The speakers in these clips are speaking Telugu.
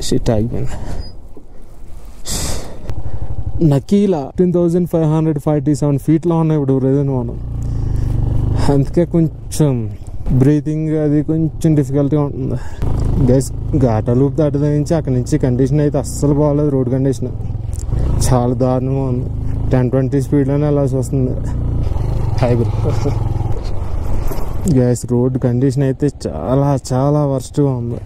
షిట్ ఆగిపోయింది. నకీలా 1547 ఫీట్లో ఉన్నాయి ఇప్పుడు ప్రజెంట్ మనం. అందుకే కొంచెం బ్రీతింగ్ అది కొంచెం డిఫికల్ట్గా ఉంటుంది గైస్. ఘాటా లూప్ దాటి నుంచి అక్కడి నుంచి కండిషన్ అయితే అస్సలు బాగోలేదు. రోడ్ కండిషన్ చాలా దారుణంగా ఉంది. 10-20 స్పీడ్లోనే వెళ్ళాల్సి వస్తుంది హైబ్రిడ్ గైస్. రోడ్ కండిషన్ అయితే చాలా చాలా వర్స్ట్గా ఉంది.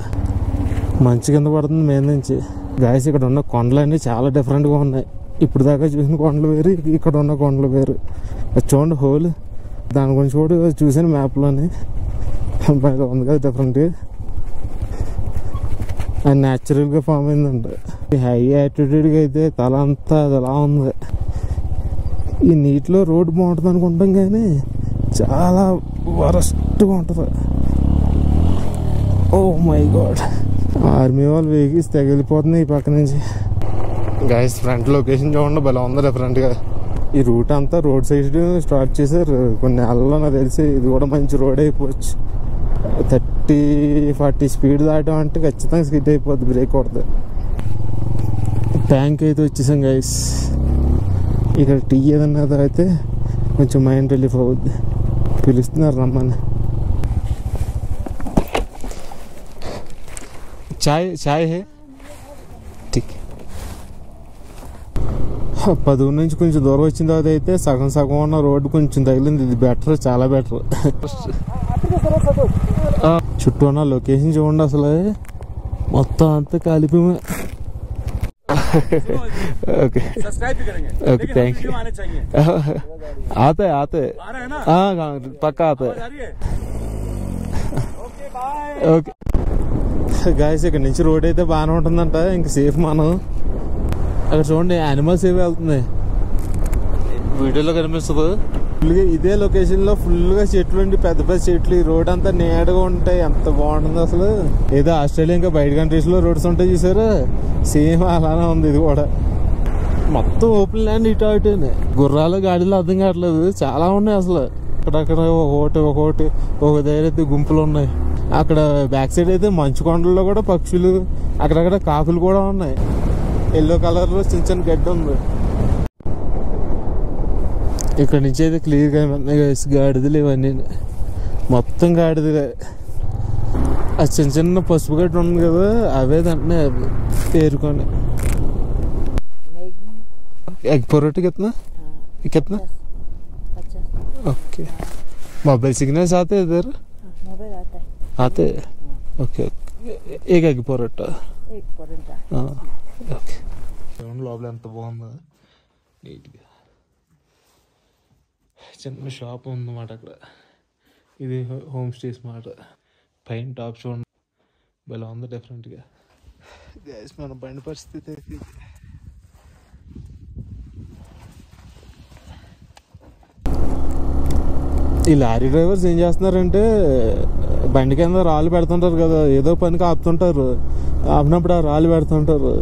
మంచి కింద పడుతుంది మీద నుంచి గైస్. ఇక్కడ ఉన్న కొండలన్నీ చాలా డిఫరెంట్గా ఉన్నాయి. ఇప్పుడు దాకా చూసిన కొండలు వేరు, ఇక్కడ ఉన్న కొండలు వేరు. చూడండి హోల్, దాని గురించి కూడా చూసాను మ్యాప్లోని. ఉంది కదా డిఫరెంట్గా, అది న్యాచురల్గా ఫామ్ అయిందంట. ఈ హై యాటిట్యూడ్కి అయితే తల అంతా అది అలా ఉంది. ఈ నీటిలో రోడ్ బాగుంటుంది అనుకుంటాం కానీ చాలా వరస్ట్గా ఉంటుంది. ఓ మై గాడ్, ఆర్మీ వాళ్ళు వెహికల్స్ తగిలిపోతుంది ఈ పక్క నుంచి గైస్. ఫ్రంట్ లొకేషన్ చూడండి భలే ఉంది డిఫరెంట్గా. ఈ రూట్ అంతా రోడ్ సైడ్ స్టార్ట్ చేశారు. కొన్ని నెలల్లో నాకు తెలిసి ఇది కూడా మంచి రోడ్ అయిపోవచ్చు. 30-40 స్పీడ్ దాటం అంటే ఖచ్చితంగా స్కిడ్ అయిపోద్ది, బ్రేక్ కొడదు. ట్యాంక్ అయితే వచ్చేసాం గైస్. ఇక్కడ టీ ఏదన్నా అయితే కొంచెం మైండ్ రిలీఫ్ అవుద్ది. పిలుస్తున్నారు రమ్మని. చాయ్ హే ఠీక్. 10 నుంచి కొంచెం దూరం వచ్చిన తర్వాత అయితే సగం సగం ఉన్న రోడ్డు కొంచెం తగిలింది. ఇది బెటర్, చాలా బెటర్. చుట్టూ ఉన్న లొకేషన్ చూడండి, అసలు మొత్తం అంతా కాలిపోయి. ओके ओके थैंक यू आते आते हाँ पक्का आते ఓకే గాయస్. ఇక్కడ నుంచి రోడ్ అయితే బాగానే ఉంటుందంట, ఇంక సేఫ్ మనం. అక్కడ చూడండి యానిమల్స్ ఏవి వెళ్తుంది, వీడియోలో కనిపిస్తుంది. ఫుల్గా ఇదే లొకేషన్లో ఫుల్గా చెట్లు ఉండి, పెద్ద పెద్ద చెట్లు. ఈ రోడ్ అంతా నీడగా ఉంటాయి, ఎంత బాగుంటుంది అసలు. ఏదో ఆస్ట్రేలియా ఇంకా బయట కంట్రీస్లో రోడ్స్ ఉంటాయి చూసారు, సేమ్ అలానే ఉంది ఇది కూడా. మొత్తం ఓపెన్ ల్యాండ్ ఇటు అటునే. గుర్రాలు గాడిలో అర్థం కావట్లేదు, చాలా ఉన్నాయి అసలు. అక్కడక్కడ ఒకటి ఒక దగ్గర అయితే గుంపులు ఉన్నాయి. అక్కడ బ్యాక్ సైడ్ అయితే మంచు కొండల్లో కూడా పక్షులు, అక్కడక్కడ కాకులు కూడా ఉన్నాయి. ఎల్లో కలర్లో చిన్న చిన్న గడ్డ ఉంది. ఇక్కడ నుంచి అయితే క్లియర్గా గాడిదలు ఇవన్నీ మొత్తం గాడిదలే. ఆ చిన్న చిన్న పసుపు గడ్డ ఉంది కదా, అవే దాంట్లో పేరుకొని. एग परोठे कितना कितना ओके. मोबाइल सिग्नल्स आते इधर मोबाइल आता है आते ओके. एक एग परोठा ఓకే. లోపల ఎంత బాగుందో నీట్గా. చిన్న షాప్ ఉందన్నమాట అక్కడ. ఇది హోమ్ స్టేస్ మాట. పైన టాప్ చూడండి భలే ఉంది డిఫరెంట్గా. గైస్ మన బండి పరిస్థితి ఈ లారీ డ్రైవర్స్ ఏం చేస్తున్నారంటే బండి కింద రాళ్ళు పెడుతుంటారు కదా, ఏదో పనికి ఆపుతుంటారు. ఆపినప్పుడు ఆ రాళ్ళు పెడుతుంటారు.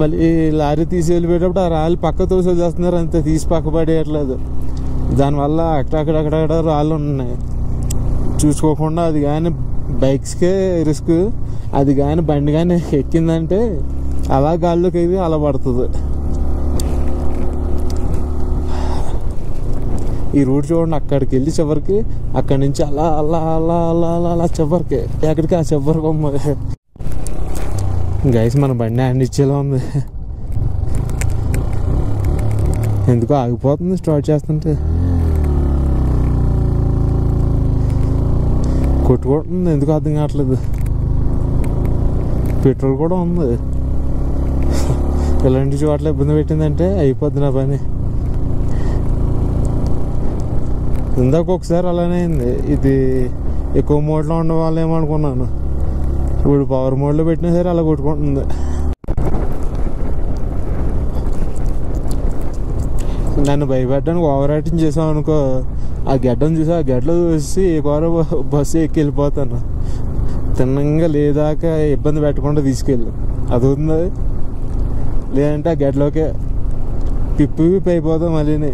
మళ్ళీ లారీ తీసి వెళ్ళిపోయేటప్పుడు ఆ రాళ్ళు పక్క తోసి వదిలేస్తున్నారు, అంతే, తీసి పక్క పడేయట్లేదు. దానివల్ల అక్కడక్కడక్కడ రాళ్ళు ఉన్నాయి. చూసుకోకుండా అది కానీ బైక్స్కే రిస్క్. అది కానీ బండి కానీ ఎక్కిందంటే అలా గాల్లోకి ఎగిరి అలా పడుతుంది. ఈ రూట్ చూడండి, అక్కడికి వెళ్ళి చివరికి, అక్కడి నుంచి అలా అలా అలా అలా అలా అలా చివరికి, ఎక్కడికి ఆ చివరికి ఉంది గైస్. మన బండి హ్యాండ్ ఇచ్చేలా ఉంది, ఎందుకో ఆగిపోతుంది స్టార్ట్ చేస్తుంటే. కొట్టుకుంటుంది, ఎందుకు అర్థం కావట్లేదు. పెట్రోల్ కూడా ఉంది. ఇలాంటి చోట్ల ఇబ్బంది పెట్టిందంటే అయిపోద్ది నా పని. ఇందాక ఒకసారి అలానే అయింది. ఇది ఎక్కువ మోడ్లో ఉండే వాళ్ళు ఏమనుకున్నాను, ఇప్పుడు పవర్ మోడ్లో పెట్టినా సరే అలా కొట్టుకుంటుంది. నన్ను భయపెట్టడానికి ఓవర్ యాక్టింగ్ చేసాం అనుకో, ఆ గడ్డను చూసి ఆ గడ్డలో చూసి బస్సు ఎక్కి వెళ్ళిపోతాను. తిన్నంగా లేదాకా ఇబ్బంది పెట్టకుండా తీసుకెళ్ళి అది ఉంది. లేదంటే ఆ గడ్డలోకే పిప్పి అయిపోతాం. మళ్ళీ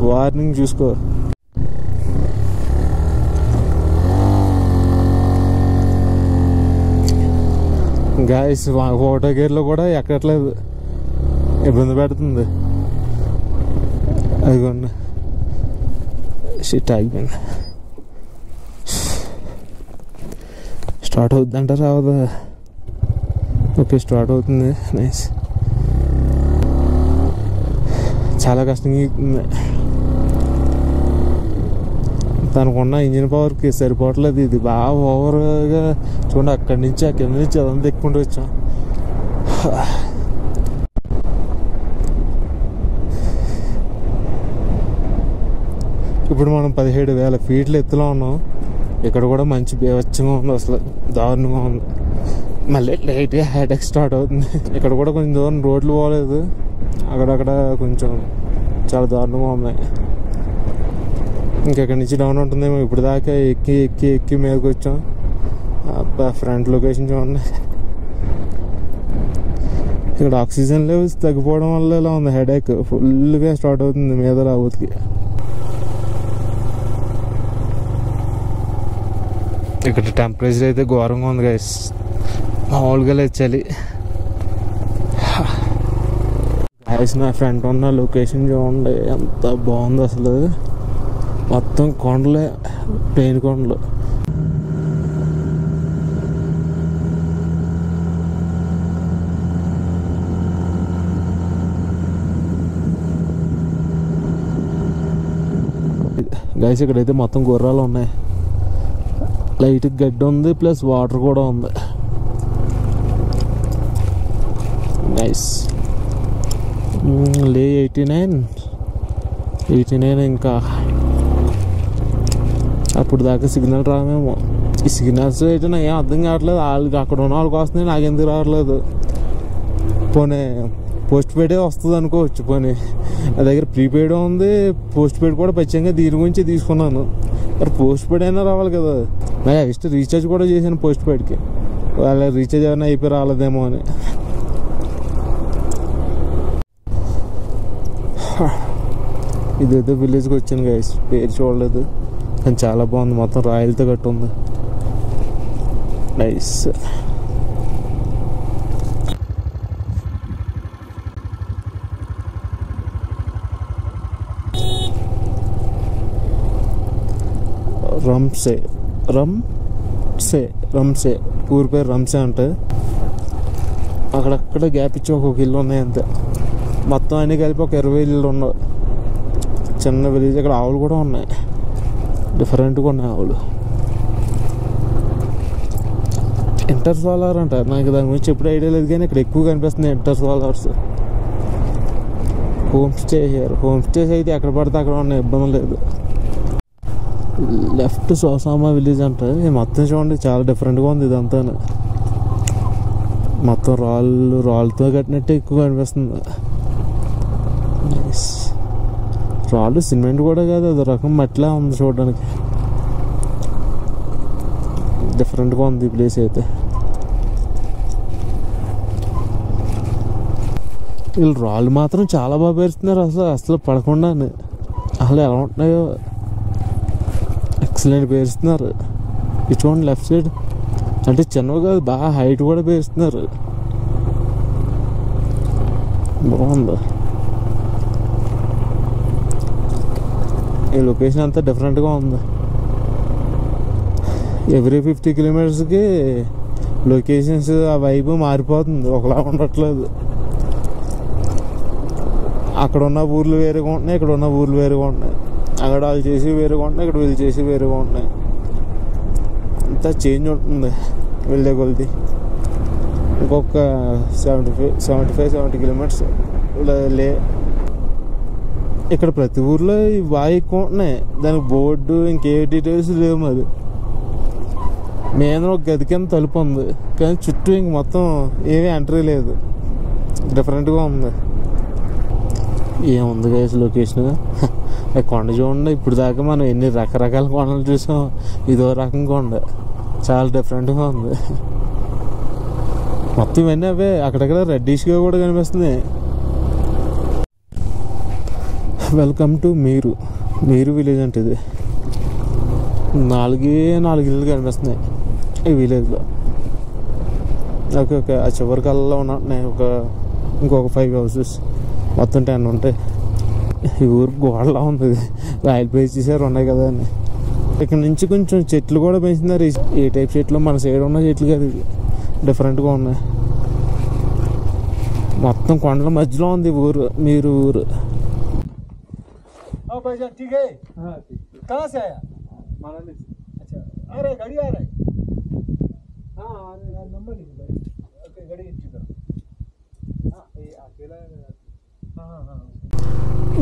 వార్నింగ్ చూసుకో. గాయస్ ఫోటో గేర్లో కూడా ఎక్కట్లేదు, ఇబ్బంది పెడుతుంది. అదిగోండి షిట్ ఆగిపోయింది. స్టార్ట్ అవుతుందంట రావదా? ఓకే స్టార్ట్ అవుతుంది. నైస్. చాలా కష్టంగా ఎక్కుతుంది. తనకున్న ఇంజిన్ పవర్కి సరిపోవట్లేదు. ఇది బాగా ఓవర్గా చూడండి. అక్కడి నుంచి ఆ కింద నుంచి అదంతా ఎక్కుంటూ వచ్చాం. ఇప్పుడు మనం 17,000 ఫీట్ల ఎత్తులో ఉన్నాం. ఇక్కడ కూడా మంచి బీభత్సంగా ఉంది, అసలు దారుణంగా ఉంది. మళ్ళీ లైట్గా హైటెక్ స్టార్ట్ అవుతుంది. ఇక్కడ కూడా కొంచెం దూరం రోడ్లు పోలేదు, అక్కడక్కడ కొంచెం చాలా దారుణంగా ఉన్నాయి. ఇంకెక్కడి నుంచి డౌన్ ఉంటుందేమో. ఇప్పుడు దాకా ఎక్కి ఎక్కి ఎక్కి మీదకి వచ్చాం. అబ్బా ఫ్రంట్ లొకేషన్ చూడండి. ఇక్కడ ఆక్సిజన్ లెవెల్స్ తగ్గిపోవడం వల్ల ఇలా ఉంది. హెడేక్ ఫుల్గా స్టార్ట్ అవుతుంది మీద రాబోతుకి. ఇక్కడ టెంపరేచర్ అయితే ఘోరంగా ఉంది గైస్, మామూలుగా లేదు చలి. గైస్ నా ఫ్రంట్ ఉన్న లొకేషన్ చూడండి ఎంత బాగుంది అసలు. మొత్తం కొండలే, ప్లెయిన్ కొండలు. గైస్ ఇక్కడైతే మొత్తం గుర్రాలు ఉన్నాయి. లైట్ గడ్డి ఉంది, ప్లస్ వాటర్ కూడా ఉంది. నైస్. లే 89 ఇంకా అప్పుడు దాకా సిగ్నల్ రామేమో. ఈ సిగ్నల్స్ అయితే నాకు ఏం అర్థం కావట్లేదు. వాళ్ళకి అక్కడ ఉన్న వాళ్ళకి వస్తున్నాయి, నాకెందుకు రావట్లేదు. పోనీ పోస్ట్ పెయిడే వస్తుంది అనుకోవచ్చు. పోనీ నా దగ్గర ప్రీపెయిడ్ ఉంది, పోస్ట్ పెయిడ్ కూడా పచ్చంగా దీని గురించి తీసుకున్నాను. మరి పోస్ట్ పెయిడ్ అయినా రావాలి కదా. నాకు ఎక్స్ట్రా రీఛార్జ్ కూడా చేశాను పోస్ట్ పెయిడ్కి. వాళ్ళ రీఛార్జ్ ఏమైనా అయిపోయి రాలేదేమో అని. ఇదైతే విలేజ్కి వచ్చాను గైస్, పేరు చూడలేదు కానీ చాలా బాగుంది. మొత్తం రాయలతో కట్టు ఉంది. నైస్. రమ్సే ఊరి పేరు రమ్సే అంటే. అక్కడక్కడ గ్యాప్ ఇచ్చి ఒక్కొక్క ఇల్లు ఉన్నాయి అంతే. మొత్తం అన్నీ కలిపి ఒక 20 ఇల్లు ఉండవు. చిన్న విలేజ్. అక్కడ ఆవులు కూడా ఉన్నాయి, డిఫరెంట్గా ఉన్నాయి ఆవులు. ఇంటర్ సోలార్ అంట. నాకు దాని గురించి ఎప్పుడు ఐడియా లేదు, కానీ ఇక్కడ ఎక్కువ కనిపిస్తుంది ఇంటర్ సోలార్స్. హోమ్ స్టేస్ అయితే ఎక్కడ పడితే అక్కడ ఉన్న ఇబ్బంది లేదు. లెఫ్ట్ సోసామా విలేజ్ అంట. మొత్తం చూడండి చాలా డిఫరెంట్గా ఉంది ఇదంతా. మొత్తం రాళ్ళతో కట్టినట్టే ఎక్కువ కనిపిస్తుంది. రాళ్ళు సిమెంట్ కూడా కాదు, అది రకం మట్టిలా ఉంది చూడడానికి. డిఫరెంట్గా ఉంది ఈ ప్లేస్ అయితే. వీళ్ళు రాళ్ళు మాత్రం చాలా బాగా పేరుస్తున్నారు. అసలు పడకుండా అసలు ఎలా ఉంటున్నాయో ఎక్సలెంట్ పేరుస్తున్నారు. ఇది చూడండి లెఫ్ట్ సైడ్, అంటే చిన్నవి కాదు బాగా హైట్ కూడా పేరుస్తున్నారు. బాగుంది. ఈ లొకేషన్ అంతా డిఫరెంట్గా ఉంది. ఎవ్రీ 50 కిలోమీటర్స్కి లొకేషన్స్ ఆ వైపు మారిపోతుంది, ఒకలా ఉండట్లేదు. అక్కడ ఉన్న ఊర్లు వేరుగా ఉంటున్నాయి, ఇక్కడ ఉన్న ఊర్లు వేరుగా ఉంటున్నాయి. అక్కడ వాళ్ళు చేసి వేరుగా ఉంటున్నాయి, ఇక్కడ వీళ్ళు చేసి వేరుగా ఉంటున్నాయి. అంతా చేంజ్ ఉంటుంది వెళ్ళే కొలిది. ఇంకొక 70 కిలోమీటర్స్ లే. ఇక్కడ ప్రతి ఊర్లో బాగా ఎక్కువ ఉంటున్నాయి. దానికి బోర్డు ఇంకే డీటెయిల్స్ లేవు. మరి నేను ఒక గది కింద తలుపు ఉంది, కానీ చుట్టూ ఇంక మొత్తం ఏమీ ఎంట్రీ లేదు. డిఫరెంట్గా ఉంది. ఏముంది గైస్ లొకేషన్. కొండ చూడండి. ఇప్పుడు దాకా మనం ఎన్ని రకరకాల కొండలు చూసాం, ఇదో రకం కొండ. చాలా డిఫరెంట్గా ఉంది. మొత్తం ఇవన్నీ అవే. అక్కడక్కడ రెడ్డిష్గా కూడా కనిపిస్తుంది. వెల్కమ్ టు మీరు విలేజ్ అంటే ఇది. 4 ఇల్లు కనిపిస్తున్నాయి ఈ విలేజ్లో. ఓకే ఓకే, ఆ చివరి కళ్ళలో ఉన్నాయి ఇంకొక 5 houses, మొత్తం 10 ఉంటాయి. ఈ ఊరు గోడలా ఉంది, రైలు పేసేసారు ఉన్నాయి కదా అని. ఇక్కడ నుంచి కొంచెం చెట్లు కూడా పెంచుతున్నారు. ఏ టైప్ చెట్లు, మన సైడ్ ఉన్న చెట్లు కాదు, ఇది డిఫరెంట్గా ఉన్నాయి. మొత్తం కొండల మధ్యలో ఉంది ఊరు. మీరు ఊరు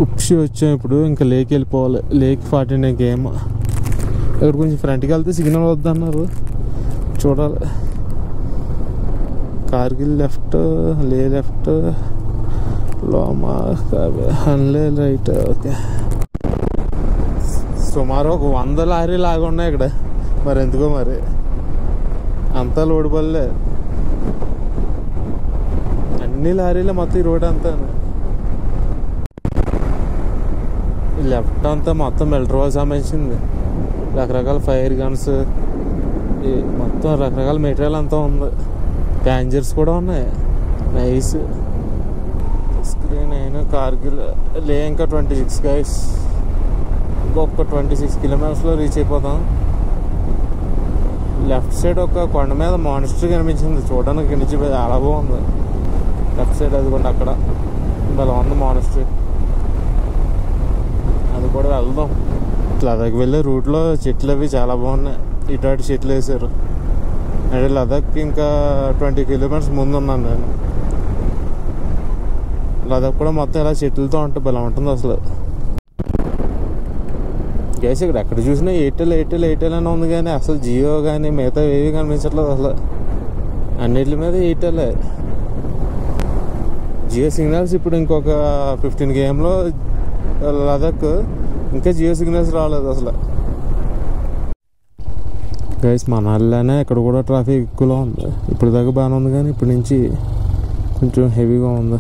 ఉప్షి వచ్చాం ఇప్పుడు. ఇంకా లేక్ వెళ్ళిపోవాలి. Lake 49 km. ఇక్కడ కొంచెం ఫ్రంట్కి వెళ్తే సిగ్నల్ వద్దన్నారు, చూడాలి. కార్గిల్ లెఫ్ట్, లే left, Loma Hanle right. Okay, సుమారు ఒక 100 లారీ లాగా ఉన్నాయి ఇక్కడ. మరి ఎందుకో మరి అంతా లోడ్ బల్లే, అన్ని లారీలే మొత్తం ఈ రోడ్ అంతా. లెఫ్ట్ అంతా మొత్తం మిలిటరీ వాళ్ళకి సంబంధించింది. రకరకాల ఫైర్ గన్స్, మొత్తం రకరకాల మెటీరియల్ అంతా ఉంది. ప్యాసింజర్స్ కూడా ఉన్నాయి. నైస్. స్క్రీన్ అయినా కార్గిల్ లే ఇంకా 26 గైస్. ఇంకొక 26 kilometers రీచ్ అయిపోతాం. లెఫ్ట్ సైడ్ ఒక కొండ మీద మానిస్టర్ కనిపించింది చూడడానికి. ఇక్కడి నుంచి చాలా బాగుంది. లెఫ్ట్ సైడ్ అది కూడా అక్కడ ఇలా ఉంది మానిస్టర్. అది కూడా వెళ్దాం. లదాఖ్ వెళ్ళే రూట్లో చెట్లు అవి చాలా బాగున్నాయి. ఇటు చెట్లు వేసారు. అంటే లదాఖ్ ఇంకా 20 kilometers ముందు ఉన్నాను నేను. లదాఖ్ కూడా మొత్తం ఇలా చెట్లతో ఉంటే ఇలా ఉంటుంది అసలు. గైస్ ఇక్కడ ఎక్కడ చూసినా ఎయిర్టెల్ అని ఉంది, కానీ అసలు జియో కానీ మిగతా ఏవి కనిపించట్లేదు అసలు. అన్నిటి మీద ఎయిర్టెల్. జియో సిగ్నల్స్ ఇప్పుడు ఇంకొక 15 km లదాఖ్ ఇంకా జియో సిగ్నల్స్ రాలేదు అసలు. గైస్ మనాలిలోనే ఇక్కడ కూడా ట్రాఫిక్ ఎక్కువలో ఉంది. ఇప్పుడు దాకా బాగానే ఉంది, కానీ ఇప్పటి నుంచి కొంచెం హెవీగా ఉంది.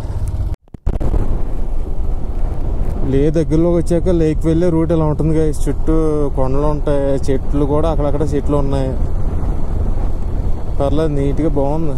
లే దగ్గరలోకి వచ్చాక లేక్ వెళ్ళే రూట్ ఇలా ఉంటుంది గైస్. చుట్టూ కొండలు ఉంటాయి, చెట్లు కూడా అక్కడక్కడ చెట్లు ఉన్నాయి. పర్లేదు, నీట్గా బాగుంది.